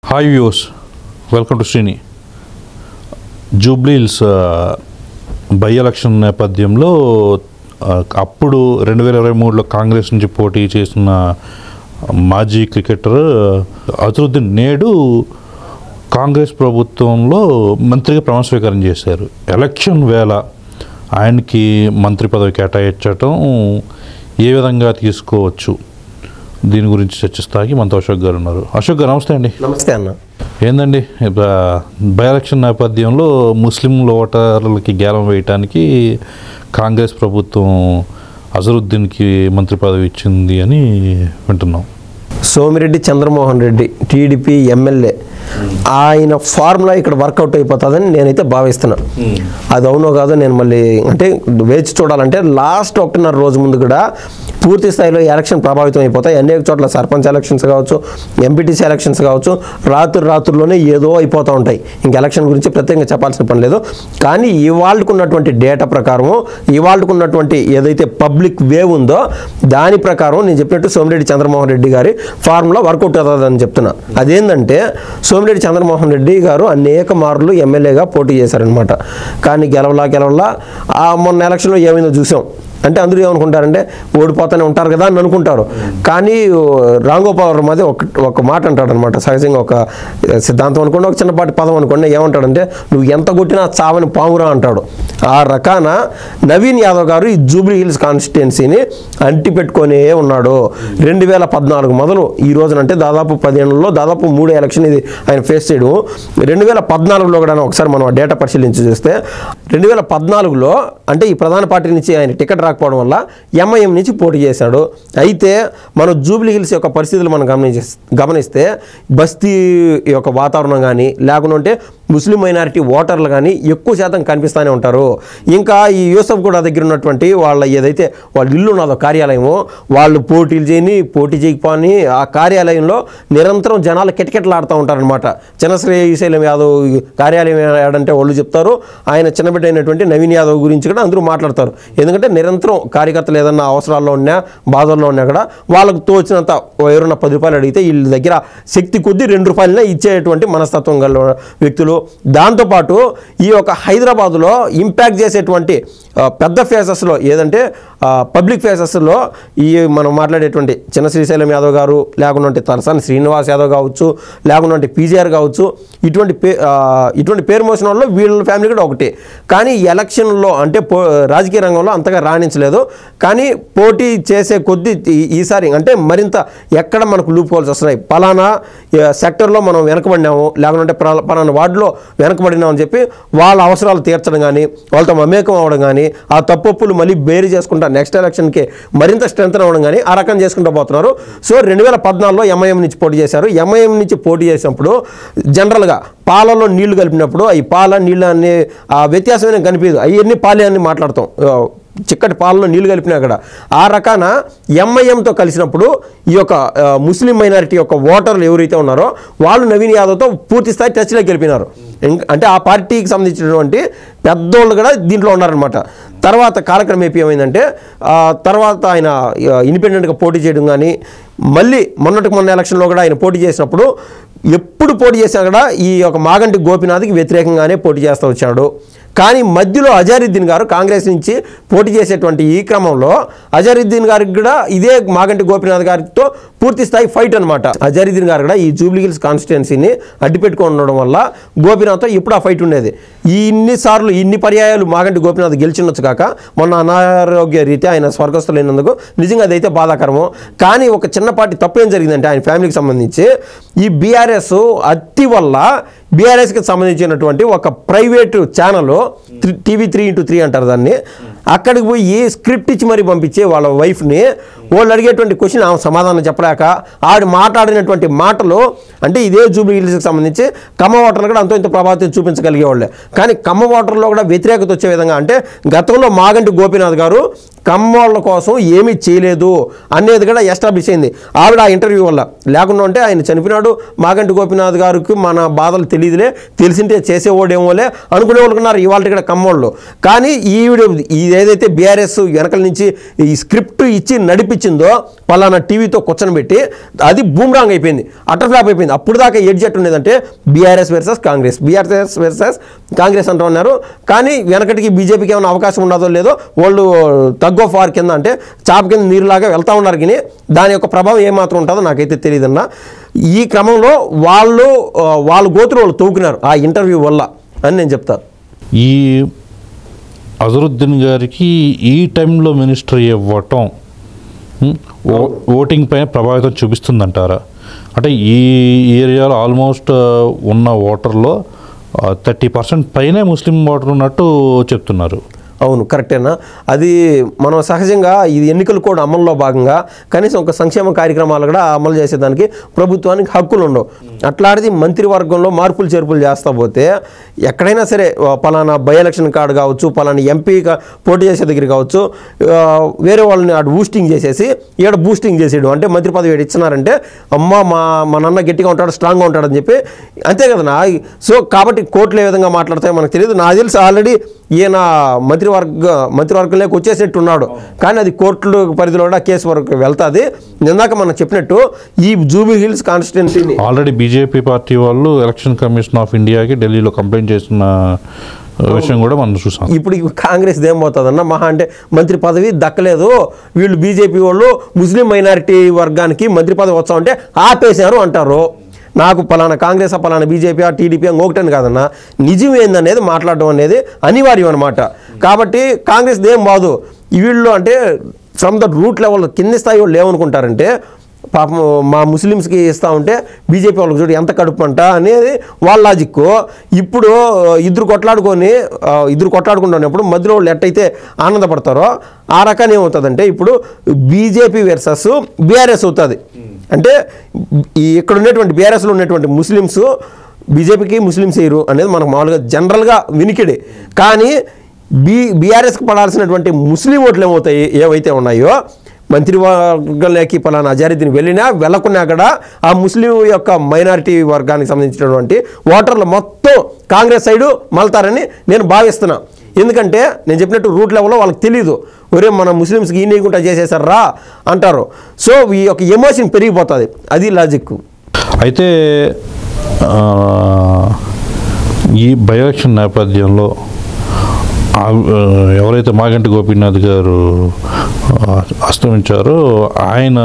Hi views, welcome to Srini. Jubilee Hills by election నేపథ్యంలో అప్పుడు 2023లో కాంగ్రెస్ నుంచి పోటీ చేసిన మాజీ క్రికెటర్ అజరుద్దీన్ నేడు కాంగ్రెస్ ప్రభుత్వంలో మంత్రిగా ప్రమాణ స్వీకారం చేశారు. ఎలక్షన్ వేళ ఆయనకి మంత్రి పదవి కేటాయించడం ఏ విధంగా తీసుకోవచ్చు, దీని గురించి చర్చిస్తాకి మనతో అశోక్ గారు ఉన్నారు. అశోక్ గారు నమస్తే అండి. నమస్తే అన్న. ఏందండి, బై ఎలక్షన్ నేపథ్యంలో ముస్లిం ఓటర్లకి గేలం వేయటానికి కాంగ్రెస్ ప్రభుత్వం అజరుద్దీన్కి మంత్రి పదవి ఇచ్చింది అని వింటున్నాం. సోమిరెడ్డి చంద్రమోహన్ రెడ్డి టీడీపీ ఎమ్మెల్యే, ఆయన ఫార్ములా ఇక్కడ వర్కౌట్ అయిపోతుందని నేనైతే భావిస్తున్నా. అది అవునో కాదో నేను మళ్ళీ అంటే వేచి చూడాలంటే లాస్ట్ 1.5 రోజు ముందు కూడా పూర్తి స్థాయిలో ఎలక్షన్ ప్రభావితం అయిపోతాయి. అనేక చోట్ల సర్పంచ్ ఎలక్షన్స్ కావచ్చు, ఎంపీటీసీ ఎలక్షన్స్ కావచ్చు, రాత్రుల్లోనే ఏదో అయిపోతూ ఉంటాయి. ఇంక ఎలక్షన్ గురించి ప్రత్యేకంగా చెప్పాల్సిన పని లేదు. కానీ ఇవాళకున్నటువంటి డేటా ప్రకారం, ఇవాళకున్నటువంటి ఏదైతే పబ్లిక్ వేవ్ ఉందో దాని ప్రకారం నేను చెప్పినట్టు సోమిరెడ్డి చంద్రమోహన్ రెడ్డి గారి ఫార్ములా వర్కౌట్ అవుతుందని చెప్తున్నా. అదేంటంటే సోమిరెడ్డి చంద్రమోహన్ రెడ్డి గారు అనేక మార్లు ఎమ్మెల్యేగా పోటీ చేశారనమాట. కానీ గెలవలా మొన్న ఎలక్షన్లో ఏమైందో చూసాం. అంటే అందరూ ఏమనుకుంటారంటే ఓడిపోతూనే ఉంటారు కదా అని అనుకుంటారు. కానీ రాంగోపాల్ వర్మ అది ఒక మాట అంటాడు అనమాట. సహజంగా ఒక సిద్ధాంతం అనుకోండి, ఒక చిన్నపాటి పదం అనుకోండి. ఏమంటాడంటే నువ్వు ఎంత కొట్టినా చావని పామురా అంటాడు. ఆ రకాన నవీన్ యాదవ్ గారు ఈ జూబ్లీహిల్స్ కాన్స్టిట్యున్సీని అంటిపెట్టుకొనే ఉన్నాడు. 2014 మొదలు ఈ రోజునంటే దాదాపు 10 ఏళ్లలో దాదాపు 3 ఎలక్షన్ ఇది ఆయన ఫేస్ చేయడం. 2014లో కూడా ఒకసారి మనం ఆ డేటా పరిశీలించి చూస్తే 2014లో అంటే ఈ ప్రధాన పార్టీ నుంచి ఆయన టికెట్ రాకపోవడం వల్ల ఎంఐఎం నుంచి పోటీ చేశాడు. అయితే మన జూబ్లీహిల్స్ యొక్క పరిస్థితులు మనం గమనిస్తే బస్తీ యొక్క వాతావరణం కానీ లేకుంటే ముస్లిం మైనారిటీ ఓటర్లు కానీ ఎక్కువ శాతం కనిపిస్తూనే ఉంటారు. ఇంకా ఈ యూసఫ్ కూడా దగ్గర ఉన్నటువంటి వాళ్ళ ఏదైతే వాళ్ళ ఇల్లు ఉన్నదో కార్యాలయము, వాళ్ళు పోటీ చేయకపోని ఆ కార్యాలయంలో నిరంతరం జనాలు కిటకిటలాడుతూ ఉంటారనమాట. శ్రీశైలం యాదవ్ కార్యాలయం ఏడంటే వాళ్ళు చెప్తారు. ఆయన చిన్నబిడ్డ అయినటువంటి నవీన్ యాదవ్ గురించి కూడా అందరూ మాట్లాడతారు. ఎందుకంటే నిరంతరం కార్యకర్తలు ఏదన్నా అవసరాల్లో ఉన్నా బాధల్లో ఉన్నా కూడా వాళ్ళకు తోచినంత ఎవరన్నా 10 రూపాయలు అడిగితే వీళ్ళ దగ్గర శక్తి కొద్దీ 2 రూపాయలనే ఇచ్చేటువంటి మనస్తత్వం గల వ్యక్తులు. దాంతోపాటు ఈ యొక్క హైదరాబాదులో ఇంపాక్ట్ చేసేటువంటి పెద్ద ఫేసెస్లో ఏదంటే పబ్లిక్ ఫేసెస్లో ఈ మనం మాట్లాడేటువంటి శ్రీశైలం యాదవ్ గారు, లేకుంటే తలసాని శ్రీనివాస్ యాదవ్ కావచ్చు, లేకుంటే పీజీఆర్ కావచ్చు, ఇటువంటి పేరు మోసిన వాళ్ళు వీళ్ళ ఫ్యామిలీ కూడా ఒకటి. కానీ ఎలక్షన్లో అంటే రాజకీయ రంగంలో అంతగా రాణించలేదు. కానీ పోటీ చేసే కొద్దీ ఈసారి అంటే మరింత ఎక్కడ మనకు లూప్ హోల్స్ వస్తున్నాయి, పలానా సెక్టర్లో మనం వెనకబడినాము, లేకుంటే పలానా వార్డులో వెనకబడినామని చెప్పి వాళ్ళ అవసరాలు తీర్చడం కానీ, వాళ్ళతో మమేకం అవ్వడం కానీ, ఆ తప్పులు మళ్ళీ బేరీ చేసుకుంటా నెక్స్ట్ ఎలక్షన్కి మరింత స్ట్రెంత్ అవ్వడం కానీ ఆ రకం చేసుకుంటూ పోతున్నారు. సో 2014లో ఎంఐఎం నుంచి పోటీ చేశారు. ఎంఐఎం నుంచి పోటీ చేసినప్పుడు జనరల్గా పాలలో నీళ్లు కలిపినప్పుడు ఈ పాల నీళ్ళు అనే ఆ వ్యత్యాసమైన కనిపించదు. అవన్నీ పాలే అని మాట్లాడతాం. చిక్కటి పాలలో నీళ్లు కలిపినా అక్కడ ఆ రకాన ఎంఐఎంతో కలిసినప్పుడు ఈ యొక్క ముస్లిం మైనారిటీ యొక్క ఓటర్లు ఎవరైతే ఉన్నారో వాళ్ళు నవీన్ యాదవ్తో పూర్తి స్థాయి టచ్లోకి గెలిపినారు. అంటే ఆ పార్టీకి సంబంధించినటువంటి పెద్దోళ్ళు కూడా దీంట్లో ఉన్నారనమాట. తర్వాత కాలక్రమం ఏమైందంటే తర్వాత ఆయన ఇండిపెండెంట్గా పోటీ చేయడం కానీ, మళ్ళీ మొన్న ఎలక్షన్లో కూడా ఆయన పోటీ చేసినప్పుడు ఎప్పుడు పోటీ చేసినా కూడా ఈ యొక్క మాగంటి గోపీనాథ్కి వ్యతిరేకంగానే పోటీ చేస్తూ వచ్చాడు. కానీ మధ్యలో అజరుద్దీన్ గారు కాంగ్రెస్ నుంచి పోటీ చేసేటువంటి ఈ క్రమంలో అజరుద్దీన్ గారికి కూడా ఇదే మాగంటి గోపీనాథ్ గారితో పూర్తి స్థాయి ఫైట్ అనమాట. అజరుద్దీన్ గారు కూడా ఈ జూబ్లీహిల్స్ కాన్స్టిట్యున్సీని అడ్డుపెట్టుకొని ఉండడం వల్ల గోపీనాథ్తో ఇప్పుడు ఆ ఫైట్ ఉండేది. ఇన్ని పర్యాయాలు మాగంటి గోపీనాథ్ గెలిచినొచ్చు కాక మొన్న అనారోగ్య రీత్యా ఆయన స్వర్గస్థులైనందుకు నిజంగా అదైతే బాధాకరము. కానీ ఒక చిన్నపాటి తప్పు ఏం జరిగిందంటే ఆయన ఫ్యామిలీకి సంబంధించి ఈ బీఆర్ఎస్ అత్తి వల్ల బీఆర్ఎస్కి సంబంధించినటువంటి ఒక ప్రైవేటు ఛానల్ టీవీ 3x3 అంటారు దాన్ని, అక్కడికి పోయి స్క్రిప్ట్ ఇచ్చి మరీ పంపించే వాళ్ళ వైఫ్ని వాళ్ళు అడిగేటువంటి క్వశ్చన్ ఆమె సమాధానం చెప్పలేక ఆవిడ మాట్లాడినటువంటి మాటలు అంటే ఇదే జూబ్లీహిల్స్కి సంబంధించి కమ్మ ఓటర్లు కూడా ఇంత ప్రభావితం చూపించగలిగేవాళ్ళే. కానీ కమ్మ ఓటర్లో కూడా వ్యతిరేకత వచ్చే విధంగా అంటే గతంలో మాగంటి గోపీనాథ్ గారు కమ్మోళ్ళ కోసం ఏమీ చేయలేదు అనేది కూడా ఎస్టాబ్లిష్ అయింది ఆవిడ ఆ ఇంటర్వ్యూ వల్ల. లేకుండా ఉంటే ఆయన చనిపోయినాడు, మాగంటి గోపీనాథ్ గారికి మన బాధలు తెలియదులే, తెలిసింటే చేసేవాడేమోలే అనుకునే వాళ్ళకున్నారు ఇవాళ ఇక్కడ కమ్మోళ్ళు. కానీ ఈవిడ ఏదైతే బీఆర్ఎస్ వెనకల నుంచి ఈ స్క్రిప్ట్ ఇచ్చి నడిపించిందో పలానా టీవీతో కూర్చొని అది బూమ్రాంగ్ అయిపోయింది, అటర్ ఫ్లాప్ అయిపోయింది. అప్పుడు దాకా ఎడ్జెట్ ఉండేదంటే BRS versus Congress, BRS versus Congress అంటూ ఉన్నారు. కానీ వెనకటికి బీజేపీకి ఏమైనా అవకాశం ఉండదో లేదో వాళ్ళు తగ్ ఆఫ్ వార్ కింద అంటే చాప కింద నీరులాగా వెళ్తూ ఉన్నారు. కానీ దాని యొక్క ప్రభావం ఏమాత్రం ఉంటుందో నాకైతే తెలియదన్నా. ఈ క్రమంలో వాళ్ళ గోతులు వాళ్ళు తవ్వుకున్నారు ఆ ఇంటర్వ్యూ వల్ల అని నేను చెప్తాను. ఈ అజరుద్దీన్ గారికి ఈ టైంలో మినిస్టర్ ఇవ్వటం ఓటింగ్ పైన ప్రభావితం చూపిస్తుందంటారా? అంటే ఈ ఏరియాలో ఆల్మోస్ట్ ఉన్న ఓటర్లో 30% పైనే ముస్లిం ఓటర్ ఉన్నట్టు చెప్తున్నారు. అవును, కరెక్టేనా? అది మనం సహజంగా ఇది ఎన్నికల కోడ్ అమల్లో భాగంగా కనీసం ఒక సంక్షేమ కార్యక్రమాలు కూడా అమలు చేసేదానికి ప్రభుత్వానికి హక్కులు ఉండవు. అట్లాంటిది మంత్రివర్గంలో మార్పులు చేర్పులు చేస్తా పోతే ఎక్కడైనా సరే పలానా బై ఎలక్షన్ కార్డు కావచ్చు, పలానా ఎంపీ పోటీ చేసే దగ్గర కావచ్చు, వేరే వాళ్ళని అటు బూస్టింగ్ చేసేసి ఈడ బూస్టింగ్ చేసేయడం. అంటే మంత్రి పదవి ఇచ్చినారంటే అమ్మ మా నాన్న గట్టిగా ఉంటాడు, స్ట్రాంగ్గా ఉంటాడని చెప్పి అంతే కదా. సో కాబట్టి కోర్టులు ఏ విధంగా మాట్లాడతాయో మనకు తెలియదు. నాకు తెలిసి ఆల్రెడీ ఈయన మంత్రివర్గంలోకి వచ్చేసేట్టున్నాడు. కానీ అది కోర్టుల పరిధిలో కూడా కేసు వరకు వెళ్తుంది. ఇందాక మనం చెప్పినట్టు ఈ జూబీ హిల్స్ కాన్స్టిట్యున్సీని ఆల్రెడీ బీజేపీ పార్టీ వాళ్ళు ఎలక్షన్ కమిషన్ ఆఫ్ ఇండియాకి ఢిల్లీలో కంప్లైంట్ చేసిన విషయం కూడా మనం చూసాం. ఇప్పుడు కాంగ్రెస్ ఏం పోతుందన్న, మహా అంటే మంత్రి పదవి దక్కలేదు, వీళ్ళు బీజేపీ వాళ్ళు ముస్లిం మైనారిటీ వర్గానికి మంత్రి పదవి వచ్చామంటే ఆపేశారు అంటారు. నాకు పలానా కాంగ్రెస్ పలానా బీజేపీ టీడీపీ ఒకటని కాదన్నా, నిజం ఏందనేది మాట్లాడడం అనేది అనివార్యం అనమాట. కాబట్టి కాంగ్రెస్ ఏం బాదు వీళ్ళు అంటే ఫ్రమ్ ద రూట్ లెవెల్ కింది స్థాయి వాళ్ళు ఏమనుకుంటారంటే పాపం మా ముస్లిమ్స్కి ఇస్తూ ఉంటే బీజేపీ వాళ్ళకి చూడు ఎంత కడుపుమంట అనేది వాళ్ళ లాజిక్. ఇప్పుడు ఇద్దరు కొట్లాడుకుంటున్నప్పుడు మధ్యలో వాళ్ళు ఎట్టయితే ఆనందపడతారో ఆ రకాన్ని ఏమవుతుందంటే ఇప్పుడు బీజేపీ వర్సెస్ బీఆర్ఎస్ అవుతుంది. అంటే ఇక్కడ ఉన్నటువంటి బీఆర్ఎస్లో ఉన్నటువంటి ముస్లిమ్స్ బీజేపీకి ముస్లిమ్స్ వేయరు అనేది మనకు మామూలుగా జనరల్గా వినికిడే. కానీ బీఆర్ఎస్కి పడాల్సినటువంటి ముస్లిం ఓట్లు ఏవైతే ఉన్నాయో మంత్రివర్గంలోకి పలానా అజారుద్దీన్ వెళ్ళకున్నా కూడా ఆ ముస్లిం యొక్క మైనారిటీ వర్గానికి సంబంధించినటువంటి ఓటర్లు మొత్తం కాంగ్రెస్ సైడు మళ్తారని నేను భావిస్తున్నా. ఎందుకంటే నేను చెప్పినట్టు రూట్ లెవెల్లో వాళ్ళకి తెలియదు, ఒరే మన ముస్లిమ్స్కి ఈ నీకుంటా చేసేసారా అంటారు. సో ఈ యొక్క ఎమోషన్ పెరిగిపోతుంది, అది లాజిక్. అయితే ఈ బై ఎలక్షన్ నేపథ్యంలో ఎవరైతే మాగంటి గోపీనాథ్ గారు అస్తమించారో ఆయన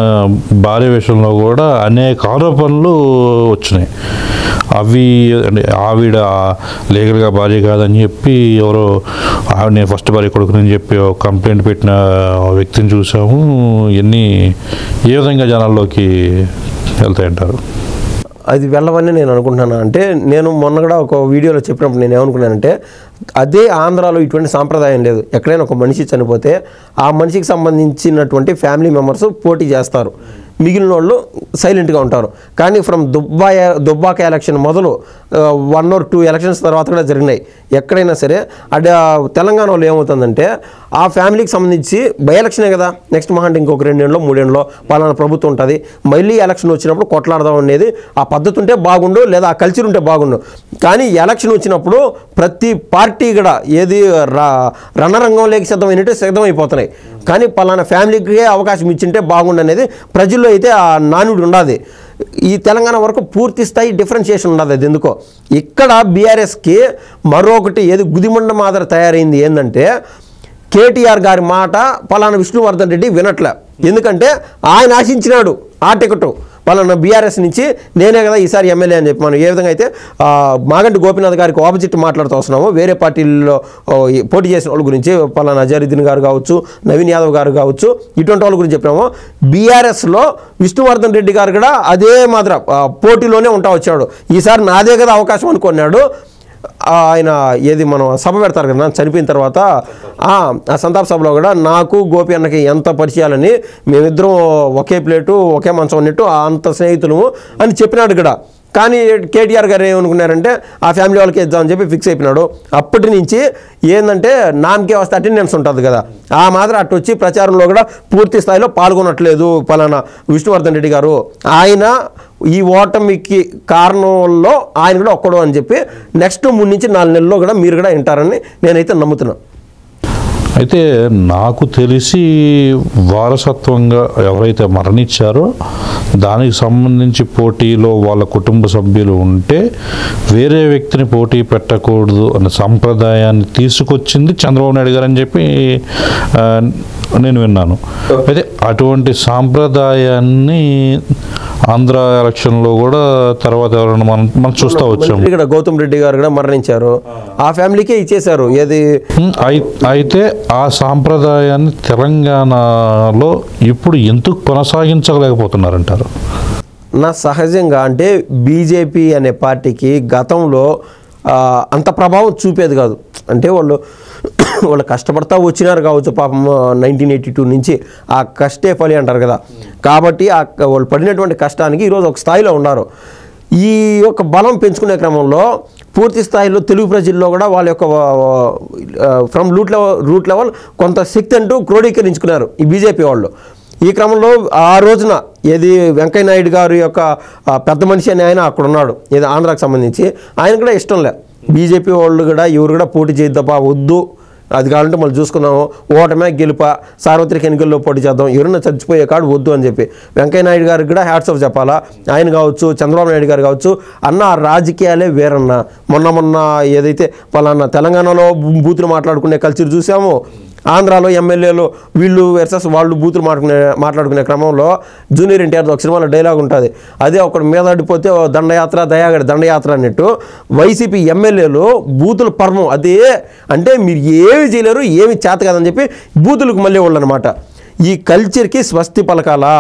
భార్య విషయంలో కూడా అనేక ఆరోపణలు వచ్చినాయి. అవి అంటే ఆవిడ లీగల్గా భార్య కాదని చెప్పి ఎవరో నేను ఫస్ట్ భార్య కొడుకునని చెప్పి కంప్లైంట్ పెట్టిన వ్యక్తిని చూసాము. ఇవన్నీ ఏ విధంగా జనాల్లోకి వెళ్తాయంటారు? అది వెళ్ళవని నేను అనుకుంటున్నాను. అంటే నేను మొన్న కూడా ఒక వీడియోలో చెప్పినప్పుడు నేను ఏమనుకున్నానంటే అదే ఆంధ్రాలో ఇటువంటి సాంప్రదాయం లేదు. ఎక్కడైనా ఒక మనిషి చనిపోతే ఆ మనిషికి సంబంధించినటువంటి ఫ్యామిలీ మెంబర్స్ పోటీ చేస్తారు, మిగిలిన వాళ్ళు సైలెంట్గా ఉంటారు. కానీ ఫ్రమ్ దుబ్బాక ఎలక్షన్ మొదలు 1 or 2 ఎలక్షన్స్ తర్వాత కూడా జరిగినాయి. ఎక్కడైనా సరే అదే తెలంగాణలో ఏమవుతుందంటే ఆ ఫ్యామిలీకి సంబంధించి బై ఎలక్షనే కదా, నెక్స్ట్ మహా అంటే ఇంకొక 2 ఏళ్ళలో 3 ఏళ్ళలో పలానా ప్రభుత్వం ఉంటుంది, మళ్ళీ ఎలక్షన్ వచ్చినప్పుడు కొట్లాడదాం అనేది ఆ పద్ధతి ఉంటే బాగుండు, లేదా ఆ కల్చర్ ఉంటే బాగుండు. కానీ ఎలక్షన్ వచ్చినప్పుడు ప్రతి పార్టీ కూడా ఏది రణరంగంలోకి సిద్ధమైపోతున్నాయి. కానీ పలానా ఫ్యామిలీకి అవకాశం ఇచ్చింటే బాగుండు అనేది ప్రజల్లో అయితే ఆ నానుడి ఉండాలి. ఈ తెలంగాణ వరకు పూర్తి స్థాయి డిఫరెన్షియేషన్ ఉండదు. అది ఎందుకో ఇక్కడ బీఆర్ఎస్కి మరొకటి ఏది గుదిమండ మాదిరి తయారైంది ఏంటంటే కేటీఆర్ గారి మాట పలానా విష్ణువర్ధన్ రెడ్డి వినట్లే. ఎందుకంటే ఆయన ఆశించినాడు ఆ టికెట్ పలానా బీఆర్ఎస్ నుంచి నేనే కదా ఈసారి ఎమ్మెల్యే అని చెప్పి మనం ఏ విధంగా అయితే మాగంటి గోపీనాథ్ గారికి ఆపోజిట్ మాట్లాడుతూ వస్తున్నామో వేరే పార్టీల్లో పోటీ చేసిన వాళ్ళ గురించి పలానా అజారుద్దీన్ గారు కావచ్చు, నవీన్ యాదవ్ గారు కావచ్చు, ఇటువంటి వాళ్ళ గురించి చెప్పినామో బీఆర్ఎస్లో విష్ణువర్ధన్ రెడ్డి గారు కూడా అదే మాత్రం పోటీలోనే ఉంటా వచ్చాడు. ఈసారి నాదే కదా అవకాశం అనుకున్నాడు. ఆయన ఏది మనం సభ పెడతారు కదా చనిపోయిన తర్వాత ఆ సంతాప సభలో కూడా నాకు గోపి అన్నకి ఎంత పరిచయాలని, మేమిద్దరం ఒకే ప్లేటు ఒకే మంచం ఉన్నట్టు అంత స్నేహితులము అని చెప్పినాడు కూడా. కానీ కేటీఆర్ గారు ఏమనుకున్నారంటే ఆ ఫ్యామిలీ వాళ్ళకి ఇద్దామని చెప్పి ఫిక్స్ అయిపోయినాడు. అప్పటి నుంచి ఏంటంటే నామకే వస్తే అటెండెన్స్ ఉంటుంది కదా, ఆ మాత్రం అటు వచ్చి ప్రచారంలో కూడా పూర్తి స్థాయిలో పాల్గొనట్లేదు పలానా విష్ణువర్ధన్ రెడ్డి గారు. ఆయన ఈ ఓటమికి కారణంలో ఆయన కూడా ఒక్కడు అని చెప్పి నెక్స్ట్ 3 నుంచి 4 నెలల్లో కూడా మీరు కూడా వింటారని నేనైతే నమ్ముతున్నాను. అయితే నాకు తెలిసి వారసత్వంగా ఎవరైతే మరణించారో దానికి సంబంధించి పోటీలో వాళ్ళ కుటుంబ సభ్యులు ఉంటే వేరే వ్యక్తిని పోటీ పెట్టకూడదు అనే సంప్రదాయాన్ని తీసుకొచ్చింది చంద్రబాబు నాయుడు గారు అని చెప్పి నేను విన్నాను. అయితే అటువంటి సాంప్రదాయాన్ని ఆంధ్ర ఎలక్షన్లో కూడా తర్వాత ఎవరైనా మనం చూస్తూ వచ్చాము. ఇక్కడ గౌతమ్ రెడ్డి గారు కూడా మరణించారు, ఆ ఫ్యామిలీకే ఇచ్చేశారు. ఏది అయితే ఆ సాంప్రదాయాన్ని తెలంగాణలో ఇప్పుడు ఎందుకు కొనసాగించలేకపోతున్నారంటారు? నా సహజంగా అంటే బీజేపీ అనే పార్టీకి గతంలో అంత ప్రభావం చూపేది కాదు. అంటే వాళ్ళు కష్టపడతా వచ్చినారు కావచ్చు పాపం 1982 నుంచి, ఆ కష్టే ఫలి అంటారు కదా. కాబట్టి వాళ్ళు పడినటువంటి కష్టానికి ఈరోజు ఒక స్థాయిలో ఉన్నారు. ఈ యొక్క బలం పెంచుకునే క్రమంలో పూర్తి స్థాయిలో తెలుగు ప్రజల్లో కూడా వాళ్ళ యొక్క ఫ్రమ్ రూట్ లెవెల్ కొంత శక్తి అంటూ క్రోడీకరించుకున్నారు ఈ బీజేపీ వాళ్ళు. ఈ క్రమంలో ఆ రోజున ఏది వెంకయ్య నాయుడు గారి యొక్క పెద్ద మనిషి అని ఆయన అక్కడ ఉన్నాడు, ఏది ఆంధ్రాకి సంబంధించి, ఆయన కూడా ఇష్టం లే బీజేపీ వాళ్ళు కూడా ఎవరు కూడా పోటీ చేద్దాపా వద్దు, అది కావాలంటే మళ్ళీ చూసుకుందాము, ఓటమే గెలుప, సార్వత్రిక ఎన్నికల్లో పోటీ చేద్దాం, ఎవరైనా చచ్చిపోయే కాడు వద్దు అని చెప్పి వెంకయ్య నాయుడు గారికి కూడా హ్యాట్స్ ఆఫ్ చెప్పాలా. ఆయన కావచ్చు, చంద్రబాబు నాయుడు గారు కావచ్చు, అన్న రాజకీయాలే వేరన్న. మొన్న ఏదైతే వాళ్ళన్న తెలంగాణలో బూతులు మాట్లాడుకునే కల్చర్ చూసాము, ఆంధ్రాలో ఎమ్మెల్యేలు వీళ్ళు వర్సెస్ వాళ్ళు బూతులు మాట్లాడుకునే క్రమంలో జూనియర్ ఎన్టీఆర్ ఒక సినిమాలో డైలాగ్ ఉంటుంది, అదే ఒకటి మీద అడిపోతే దండయాత్ర దయాగడి దండయాత్ర అన్నట్టు వైసీపీ ఎమ్మెల్యేలు బూతుల పర్వం అదే. అంటే మీరు ఏమి చేయలేరు, ఏమి చేత కాదని చెప్పి బూతులకు మళ్ళీ వాళ్ళు అనమాట. ఈ కల్చర్కి స్వస్తి పలకాలా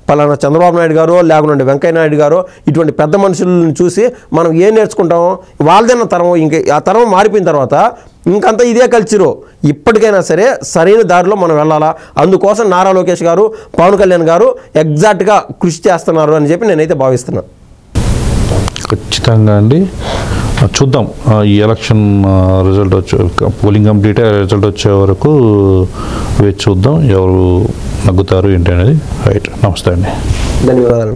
పలానా చంద్రబాబు నాయుడు గారు లేకుంటే వెంకయ్య నాయుడు గారు ఇటువంటి పెద్ద మనుషులను చూసి మనం ఏం నేర్చుకుంటాము? వాళ్ళదైనా తరం, ఇంకా ఆ తరం మారిపోయిన తర్వాత ఇంకంతా ఇదే కల్చరు. ఇప్పటికైనా సరే సరైన దారిలో మనం వెళ్ళాలా. అందుకోసం నారా లోకేష్ గారు, పవన్ కళ్యాణ్ గారు ఎగ్జాక్ట్గా కృషి చేస్తున్నారు అని చెప్పి నేనైతే భావిస్తున్నాను. ఖచ్చితంగా అండి, చూద్దాం ఈ ఎలక్షన్ రిజల్ట్ వచ్చే, పోలింగ్ కంప్లీట్ రిజల్ట్ వచ్చే వరకు వేచి చూద్దాం ఎవరు నగ్గుతారు ఏంటి అనేది. రైట్, నమస్తే అండి, ధన్యవాదాలు.